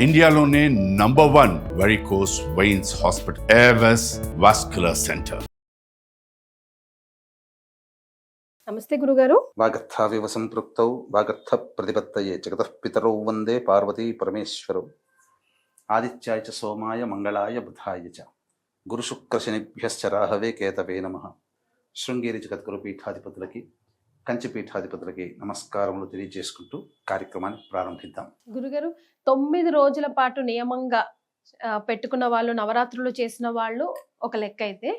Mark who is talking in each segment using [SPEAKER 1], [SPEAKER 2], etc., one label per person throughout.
[SPEAKER 1] ఇండియాలోనే #1 varicose veins hospital Avis vascular centre.
[SPEAKER 2] నమస్తే గురుగారు.
[SPEAKER 3] వాగర్థావివ సంపృక్తౌ వాగర్థ ప్రతిపత్తయే జగతః పితరౌ వందే పార్వతీ పరమేశ్వరౌ. ఆదిత్యాయ చ సోమాయ మంగళాయ బుధాయ చ గురుశుక్రశనిభ్యశ్చ రాహవే కేతవే నమః. శృంగేరి జగద్గురు పీఠాధిపతులకి కంచి పీఠాధిపతులకి నమస్కారములు తెలియజేసుకుంటూ కార్యక్రమాన్ని ప్రారంభిద్దాం.
[SPEAKER 2] గురుగారు, 9 రోజుల పాటు నియమంగా పెట్టుకున్న వాళ్ళు, నవరాత్రులు చేసిన వాళ్ళు ఒక లెక్క అయితే,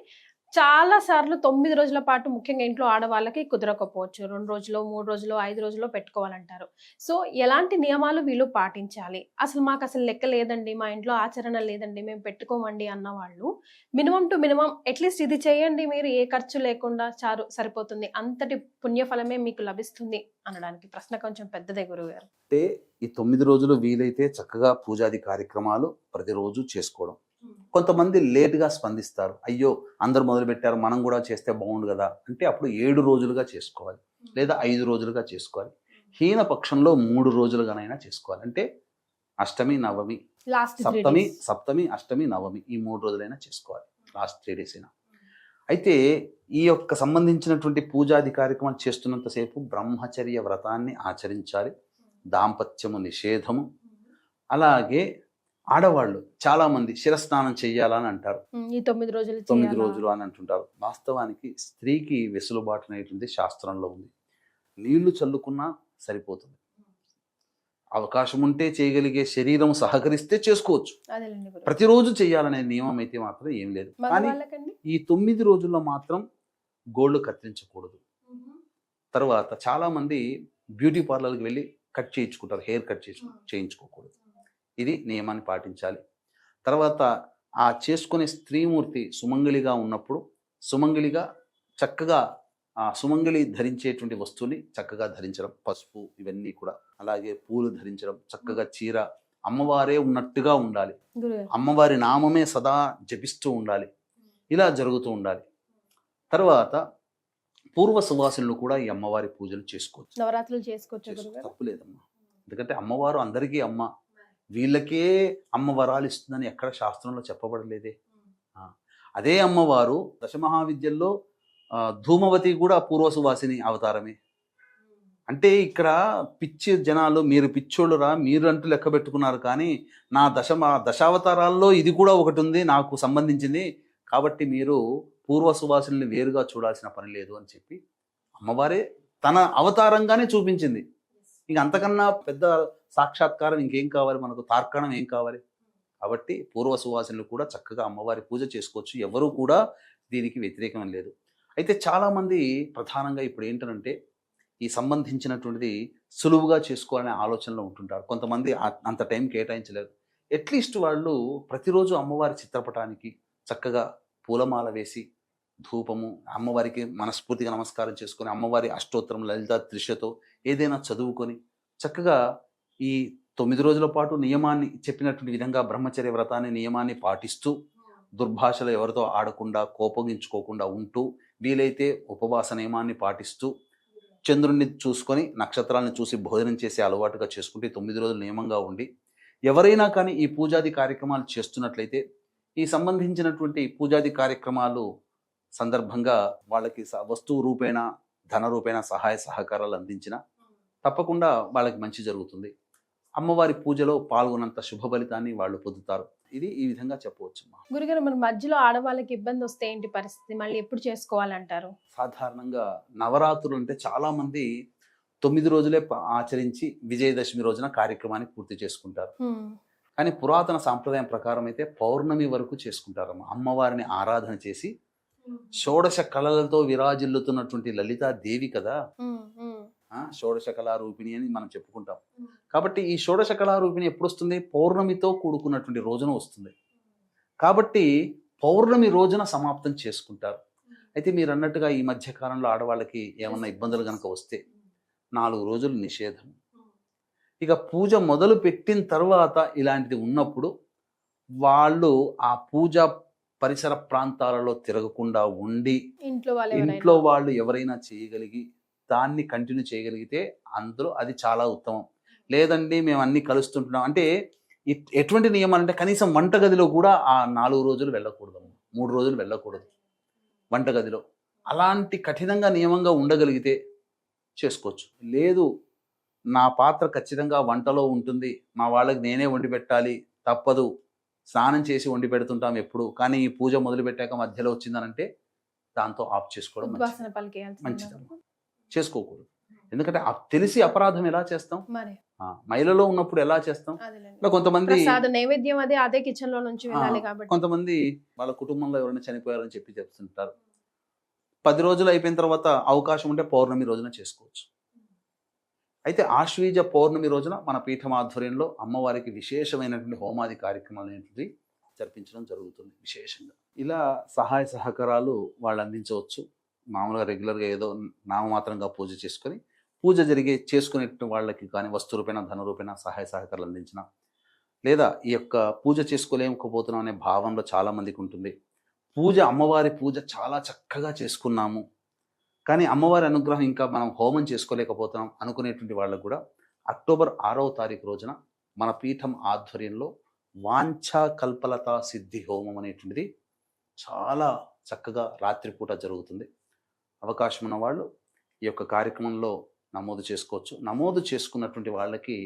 [SPEAKER 2] చాలా సార్లు 9 రోజుల పాటు ముఖ్యంగా ఇంట్లో ఆడవాళ్ళకి కుదరకపోవచ్చు. 2 రోజులు, 3 రోజులు, 5 రోజుల్లో పెట్టుకోవాలంటారు. సో ఎలాంటి నియమాలు వీళ్ళు పాటించాలి? మాకు లెక్క లేదండి, మా ఇంట్లో ఆచరణ లేదండి, మేము పెట్టుకోమండి అన్న వాళ్ళు మినిమం టు మినిమం అట్లీస్ట్ ఇది చేయండి, మీరు ఏ ఖర్చు లేకుండా సరిపోతుంది, అంతటి పుణ్యఫలమే మీకు లభిస్తుంది అనడానికి ప్రశ్న కొంచెం పెద్దదే గురుగారు.
[SPEAKER 3] అంటే ఈ 9 రోజులు వీలైతే చక్కగా పూజాది కార్యక్రమాలు ప్రతిరోజు చేసుకోవడం. కొంతమంది లేటుగా స్పందిస్తారు, అయ్యో అందరు మొదలు పెట్టారు మనం కూడా చేస్తే బాగుండు కదా అంటే అప్పుడు 7 రోజులుగా చేసుకోవాలి, లేదా 5 రోజులుగా చేసుకోవాలి. హీన పక్షంలో 3 రోజులుగానైనా చేసుకోవాలి. అంటే అష్టమి, నవమి, సప్తమి, అష్టమి, నవమి ఈ 3 రోజులైనా చేసుకోవాలి, లాస్ట్ 3 days అయినా. అయితే ఈ యొక్క సంబంధించినటువంటి పూజాది కార్యక్రమాలు చేస్తున్నంతసేపు బ్రహ్మచర్య వ్రతాన్ని ఆచరించాలి, దాంపత్యము నిషేధము. అలాగే ఆడవాళ్ళు చాలా మంది శిరస్నానం చెయ్యాలని అంటారు,
[SPEAKER 2] ఈ 9
[SPEAKER 3] రోజులు అని అంటుంటారు. వాస్తవానికి స్త్రీకి వెసులుబాటు అనేటువంటి శాస్త్రంలో ఉంది. నీళ్లు చల్లుకున్నా సరిపోతుంది, అవకాశం ఉంటే చేయగలిగే శరీరం సహకరిస్తే చేసుకోవచ్చు. ప్రతిరోజు చేయాలనే నియమం అయితే మాత్రం ఏం లేదు. కానీ ఈ 9 రోజుల్లో మాత్రం గోళ్ళు కత్తిరించకూడదు. తర్వాత చాలా మంది బ్యూటీ పార్లర్కి వెళ్ళి కట్ చేయించుకుంటారు, హెయిర్ కట్ చేయించుకోకూడదు. ఇది నియమాన్ని పాటించాలి. తర్వాత ఆ చేసుకునే స్త్రీమూర్తి సుమంగళిగా ఉన్నప్పుడు సుమంగళిగా చక్కగా ఆ సుమంగళి ధరించేటువంటి వస్తువుని చక్కగా ధరించడం, పసుపు ఇవన్నీ కూడా, అలాగే పూలు ధరించడం, చక్కగా చీర, అమ్మవారే ఉన్నట్టుగా ఉండాలి, అమ్మవారి నామమే సదా జపిస్తూ ఉండాలి, ఇలా జరుగుతూ ఉండాలి. తర్వాత పూర్వ సువాసినులు కూడా ఈ అమ్మవారి పూజలు చేసుకోవచ్చు,
[SPEAKER 2] నవరాత్రులు చేసుకోవచ్చు,
[SPEAKER 3] తప్పులేదమ్మా. ఎందుకంటే అమ్మవారు అందరికీ అమ్మ, వీళ్ళకే అమ్మ వరాలు ఇస్తుందని ఎక్కడ శాస్త్రంలో చెప్పబడలేదే. అదే అమ్మవారు దశమహావిద్యల్లో ధూమవతి కూడా పూర్వసువాసిని అవతారమే. అంటే ఇక్కడ పిచ్చి జనాలు, మీరు పిచ్చోళ్ళురా మీరు అంటూ లెక్క పెట్టుకున్నారు, కానీ నా దశావతారాల్లో ఇది కూడా ఒకటి ఉంది నాకు సంబంధించింది, కాబట్టి మీరు పూర్వసువాసిని వేరుగా చూడాల్సిన పని లేదు అని చెప్పి అమ్మవారే తన అవతారంగానే చూపించింది. ఇంక అంతకన్నా పెద్ద సాక్షాత్కారం ఇంకేం కావాలి మనకు, తార్కాణం ఏం కావాలి? కాబట్టి పూర్వ సువాసినులు కూడా చక్కగా అమ్మవారి పూజ చేసుకోవచ్చు, ఎవరు కూడా దీనికి వ్యతిరేకం లేదు. అయితే చాలామంది ప్రధానంగా ఇప్పుడు ఏంటంటే ఈ సంబంధించినటువంటిది సులువుగా చేసుకోవాలనే ఆలోచనలో ఉంటుంటారు. కొంతమంది అంత టైం కేటాయించలేరు. అట్లీస్ట్ వాళ్ళు ప్రతిరోజు అమ్మవారి చిత్రపటానికి చక్కగా పూలమాల వేసి ధూపము, అమ్మవారికి మనస్ఫూర్తిగా నమస్కారం చేసుకొని అమ్మవారి అష్టోత్తరం లలిత త్రిశతో ఏదైనా చదువుకొని చక్కగా ఈ 9 రోజుల పాటు నియమాన్ని చెప్పినటువంటి విధంగా బ్రహ్మచర్య వ్రతాన్ని నియమాన్ని పాటిస్తూ దుర్భాషలు ఎవరితో ఆడకుండా కోపగించుకోకుండా ఉంటూ వీలైతే ఉపవాస నియమాన్ని పాటిస్తూ చంద్రుణ్ణి చూసుకొని నక్షత్రాలను చూసి భోజనం చేసే అలవాటుగా చేసుకుంటే 9 రోజులు నియమంగా ఉండి ఎవరైనా కానీ ఈ పూజాది కార్యక్రమాలు చేస్తున్నట్లయితే ఈ సంబంధించినటువంటి పూజాది కార్యక్రమాలు సందర్భంగా వాళ్ళకి వస్తువు రూపేణ ధన రూపేణ సహాయ సహకారాలు అందించిన తప్పకుండా వాళ్ళకి మంచి జరుగుతుంది. అమ్మవారి పూజలో పాల్గొన్నంత శుభ ఫలితాన్ని వాళ్ళు పొందుతారు. ఇది ఈ విధంగా చెప్పవచ్చు.
[SPEAKER 2] గురుగారు, మరి మధ్యలో ఆడవాళ్ళకి ఇబ్బంది వస్తే ఏంటి పరిస్థితి? మళ్ళీ ఎప్పుడు చేసుకోవాలంటారు?
[SPEAKER 3] సాధారణంగా నవరాత్రులు అంటే చాలా మంది 9 రోజులే ఆచరించి విజయదశమి రోజున కార్యక్రమాన్ని పూర్తి చేసుకుంటారు. కానీ పురాతన సాంప్రదాయం ప్రకారం అయితే పౌర్ణమి వరకు చేసుకుంటారు. అమ్మవారిని ఆరాధన చేసి షోడశ కళలతో విరాజిల్లుతున్నటువంటి లలితా దేవి కదా, షోడశ కళారూపిణి అని మనం చెప్పుకుంటాం. కాబట్టి ఈ షోడశ కళారూపిణి ఎప్పుడు వస్తుంది? పౌర్ణమితో కూడుకున్నటువంటి రోజున వస్తుంది. కాబట్టి పౌర్ణమి రోజున సమాప్తం చేసుకుంటారు. అయితే మీరు అన్నట్టుగా ఈ మధ్య కాలంలో ఆడవాళ్ళకి ఏమన్నా ఇబ్బందులు కనుక వస్తే 4 రోజులు నిషేధం. ఇక పూజ మొదలు పెట్టిన తర్వాత ఇలాంటిది ఉన్నప్పుడు వాళ్ళు ఆ పూజ పరిసర ప్రాంతాలలో తిరగకుండా ఉండి ఇంట్లో వాళ్ళు ఎవరైనా చేయగలిగి దాన్ని కంటిన్యూ చేయగలిగితే అందులో అది చాలా ఉత్తమం. లేదండి మేము అన్ని కలుస్తుంటున్నాం అంటే ఎటువంటి నియమాలు అంటే కనీసం వంటగదిలో కూడా ఆ 4 రోజులు వెళ్ళకూడదు, 3 రోజులు వెళ్ళకూడదు వంటగదిలో. అలాంటి కఠినంగా నియమంగా ఉండగలిగితే చేసుకోవచ్చు. లేదు నా పాత్ర ఖచ్చితంగా వంటలో ఉంటుంది, మా వాళ్ళకి నేనే వండి పెట్టాలి, తప్పదు, స్నానం చేసి వండి పెడుతుంటాం ఎప్పుడు, కానీ ఈ పూజ మొదలు పెట్టాక మధ్యలో వచ్చిందనంటే దాంతో ఆఫ్ చేసుకోవడం
[SPEAKER 2] ఉద్వాసన పలికేయాల్సిందా?
[SPEAKER 3] మంచిది. చేసుకోకూడదు. ఎందుకంటే తెలిసి అపరాధం ఎలా చేస్తాం,
[SPEAKER 2] మరి
[SPEAKER 3] మైలలో ఉన్నప్పుడు ఎలా చేస్తాం.
[SPEAKER 2] అదేలేండి.
[SPEAKER 3] ఇలా కొంతమంది
[SPEAKER 2] ప్రసాద నైవేద్యం అదే కిచెన్ లో నుంచి వెళ్ళాలి కాబట్టి.
[SPEAKER 3] కొంతమంది వాళ్ళ కుటుంబంలో ఎవరైనా చనిపోయారని చెప్తుంటారు. 10 రోజులు అయిపోయిన తర్వాత అవకాశం ఉంటే పౌర్ణమి రోజున చేసుకోవచ్చు. అయితే ఆశ్వీజ పౌర్ణమి రోజున మన పీఠం ఆధ్వర్యంలో అమ్మవారికి విశేషమైనటువంటి హోమాది కార్యక్రమాలు అనేటివి జరిపించడం జరుగుతుంది విశేషంగా. ఇలా సహాయ సహకారాలు వాళ్ళు అందించవచ్చు. మామూలుగా రెగ్యులర్గా ఏదో నామమాత్రంగా పూజ చేసుకొని పూజ చేసుకునే వాళ్ళకి కానీ వస్తు రూపేణ ధన రూపేణ సహాయ సహకారాలు అందించిన, లేదా ఈ యొక్క పూజ చేసుకోలేకపోతున్నాం అనే భావనలో చాలామందికి ఉంటుంది. పూజ అమ్మవారి పూజ చాలా చక్కగా చేసుకున్నాము కానీ అమ్మవారి అనుగ్రహం ఇంకా మనం హోమం చేసుకోలేకపోతున్నాం అనుకునేటువంటి వాళ్ళకు కూడా అక్టోబర్ 6వ తారీఖు రోజున మన పీఠం ఆధ్వర్యంలో వాంఛా కల్పలతా సిద్ధి హోమం అనేటువంటిది చాలా చక్కగా రాత్రిపూట జరుగుతుంది. అవకాశం ఉన్న వాళ్ళు ఈ యొక్క కార్యక్రమంలో నమోదు చేసుకోవచ్చు. నమోదు చేసుకున్నటువంటి వాళ్ళకి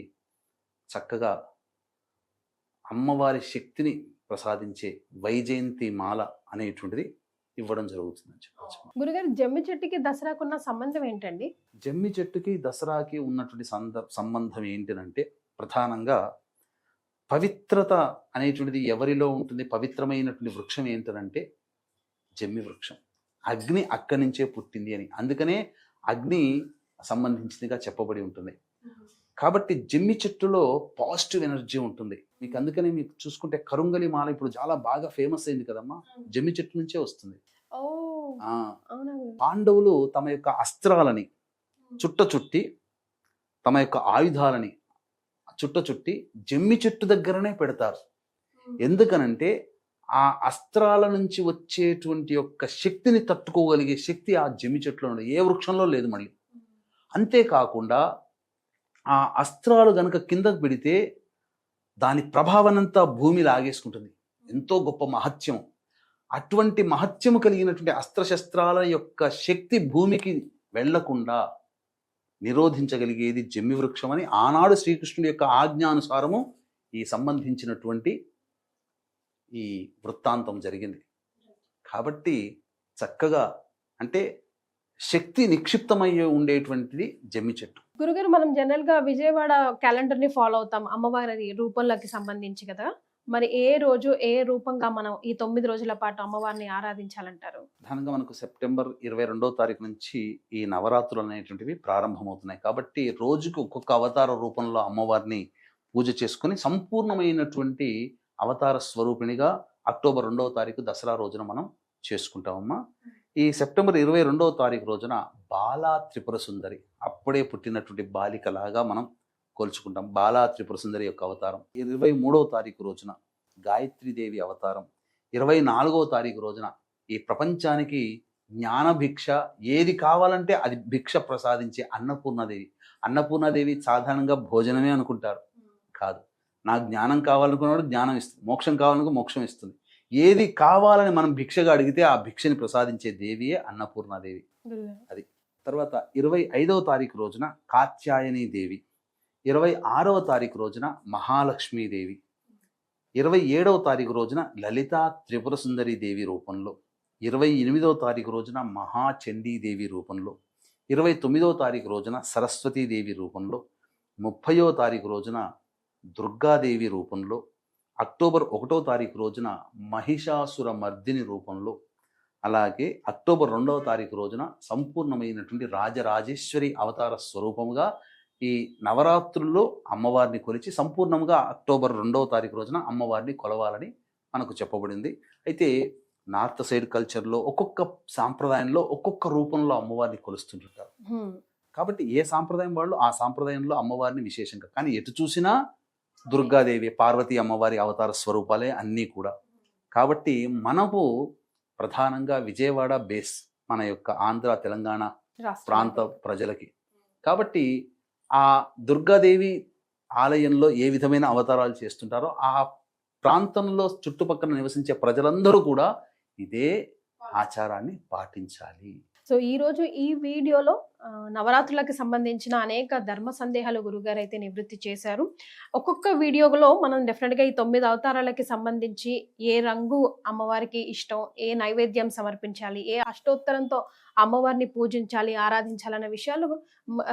[SPEAKER 3] చక్కగా అమ్మవారి శక్తిని ప్రసాదించే వైజయంతి మాల అనేటువంటిది ఇవ్వడం జరుగుతుందని చెప్పచ్చు.
[SPEAKER 2] గురుగారు, జమ్మి చెట్టుకి దసరాకున్న సంబంధం ఏంటండి?
[SPEAKER 3] జమ్మి చెట్టుకి దసరాకి ఉన్నటువంటి సంబంధం ఏంటంటే ప్రధానంగా పవిత్రత అనేటువంటిది ఎవరిలో ఉంటుంది. పవిత్రమైనటువంటి వృక్షం ఏంటంటే జమ్మి వృక్షం. అగ్ని అక్కడి నుంచే పుట్టింది అని, అందుకనే అగ్ని సంబంధించిందిగా చెప్పబడి ఉంటుంది. కాబట్టి జమ్మి చెట్టులో పాజిటివ్ ఎనర్జీ ఉంటుంది మీకు. అందుకనే మీకు చూసుకుంటే కరుంగలి మాల ఇప్పుడు చాలా బాగా ఫేమస్ అయింది కదమ్మా, జమ్మి చెట్టు నుంచే వస్తుంది. పాండవులు తమ యొక్క అస్త్రాలని చుట్టి తమ యొక్క ఆయుధాలని చుట్టి జమ్మి చెట్టు దగ్గరనే పెడతారు. ఎందుకనంటే ఆ అస్త్రాల నుంచి వచ్చేటువంటి యొక్క శక్తిని తట్టుకోగలిగే శక్తి ఆ జమ్మి చెట్టులో ఉంది, ఏ వృక్షంలో లేదు. మళ్ళీ అంతేకాకుండా ఆ అస్త్రాలు గనక కిందకు పెడితే దాని ప్రభావనంతా భూమి లాగేసుకుంటుంది. ఎంతో గొప్ప మహత్యం. అటువంటి మహత్యము కలిగినటువంటి అస్త్రశస్త్రాల యొక్క శక్తి భూమికి వెళ్లకుండా నిరోధించగలిగేది జమ్మి వృక్షం అని ఆనాడు శ్రీకృష్ణుడి యొక్క ఆజ్ఞానుసారము ఈ సంబంధించినటువంటి ఈ వృత్తాంతం జరిగింది. కాబట్టి చక్కగా అంటే శక్తి నిక్షిప్తమయ్యే ఉండేటువంటిది జమ్మి చెట్టు.
[SPEAKER 2] గురుగారు, మనం జనరల్ గా విజయవాడ క్యాలెండర్ ని ఫాలో అవుతాం అమ్మవారి రూపంలోకి సంబంధించి కదా, మరి ఏ రోజు ఏ రూపంగా మనం ఈ 9 రోజుల పాటు అమ్మవారిని ఆరాధించాలంటారు?
[SPEAKER 3] ప్రధానంగా మనకు సెప్టెంబర్ 22వ తారీఖు నుంచి ఈ నవరాత్రులు అనేటువంటివి ప్రారంభమవుతున్నాయి. కాబట్టి రోజుకు ఒక్కొక్క అవతార రూపంలో అమ్మవారిని పూజ చేసుకుని సంపూర్ణమైనటువంటి అవతార స్వరూపిణిగా అక్టోబర్ 2వ తారీఖు దసరా రోజున మనం చేసుకుంటామమ్మా. ఈ సెప్టెంబర్ 22వ తారీఖు రోజున బాలా త్రిపుర సుందరి, అప్పుడే పుట్టినటువంటి బాలికలాగా మనం కొలుచుకుంటాం. బాలా త్రిపుర సుందరి యొక్క అవతారం. 23వ తారీఖు రోజున గాయత్రీదేవి అవతారం. 24వ తారీఖు రోజున ఈ ప్రపంచానికి జ్ఞాన భిక్ష ఏది కావాలంటే అది భిక్ష ప్రసాదించే అన్నపూర్ణాదేవి. అన్నపూర్ణాదేవి సాధారణంగా భోజనమే అనుకుంటారు, కాదు. నాకు జ్ఞానం కావాలనుకున్నవాడు జ్ఞానం ఇస్తుంది, మోక్షం కావాలనుకో మోక్షం ఇస్తుంది. ఏది కావాలని మనం భిక్షగా అడిగితే ఆ భిక్షని ప్రసాదించే దేవియే అన్నపూర్ణాదేవి. అది తర్వాత 25వ తారీఖు రోజున కాత్యాయని దేవి, 26వ తారీఖు రోజున మహాలక్ష్మీదేవి, 27వ తారీఖు రోజున లలితా త్రిపుర సుందరి దేవి రూపంలో, 28వ తారీఖు రోజున మహాచండీదేవి రూపంలో, 29వ తారీఖు రోజున సరస్వతీదేవి రూపంలో, 30వ తారీఖు రోజున దుర్గాదేవి రూపంలో, అక్టోబర్ 1వ తారీఖు రోజున మహిషాసుర మర్దిని రూపంలో, అలాగే అక్టోబర్ 2వ తారీఖు రోజున సంపూర్ణమైనటువంటి రాజరాజేశ్వరి అవతార స్వరూపముగా ఈ నవరాత్రుల్లో అమ్మవారిని కొలిచి సంపూర్ణంగా అక్టోబర్ 2వ తారీఖు రోజున అమ్మవారిని కొలవాలని మనకు చెప్పబడింది. అయితే నార్త్ సైడ్ కల్చర్లో ఒక్కొక్క సాంప్రదాయంలో ఒక్కొక్క రూపంలో అమ్మవారిని కొలుస్తుంటారు. కాబట్టి ఏ సాంప్రదాయం వాళ్ళు ఆ సాంప్రదాయంలో అమ్మవారిని విశేషంగా, కానీ ఎటు చూసినా దుర్గాదేవి, పార్వతీ అమ్మవారి అవతార స్వరూపాలే అన్నీ కూడా. కాబట్టి మనకు ప్రధానంగా విజయవాడ బేస్ మన యొక్క ఆంధ్ర తెలంగాణ ప్రాంత ప్రజలకి. కాబట్టి ఆ దుర్గాదేవి ఆలయంలో ఏ విధమైన అవతారాలు చేస్తుంటారో ఆ ప్రాంతంలో చుట్టుపక్కల నివసించే ప్రజలందరూ కూడా ఇదే ఆచారాన్ని పాటించాలి.
[SPEAKER 2] సో ఈ రోజు ఈ వీడియోలో నవరాత్రులకు సంబంధించిన అనేక ధర్మ సందేహాలు గురుగారు అయితే నివృత్తి చేశారు. ఒక్కొక్క వీడియోలో మనం డెఫినెట్గా ఈ 9 అవతారాలకి సంబంధించి ఏ రంగు అమ్మవారికి ఇష్టం, ఏ నైవేద్యం సమర్పించాలి, ఏ అష్టోత్తరంతో అమ్మవారిని పూజించాలి, ఆరాధించాలన్న విషయాలు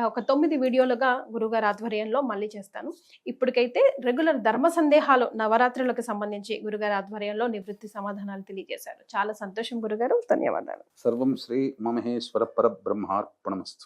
[SPEAKER 2] ఒక 9 వీడియోలుగా గురుగారు ఆధ్వర్యంలో మళ్ళీ చేస్తాను. ఇప్పటికైతే రెగ్యులర్ ధర్మ సందేహాలు నవరాత్రులకు సంబంధించి గురుగారు ఆధ్వర్యంలో నివృత్తి సమాధానాలు తెలియజేశారు. చాలా సంతోషం గురుగారు, ధన్యవాదాలు.
[SPEAKER 3] సర్వం శ్రీ మమహేశ్వర పరబ్రహ్మార్పణమస్తు.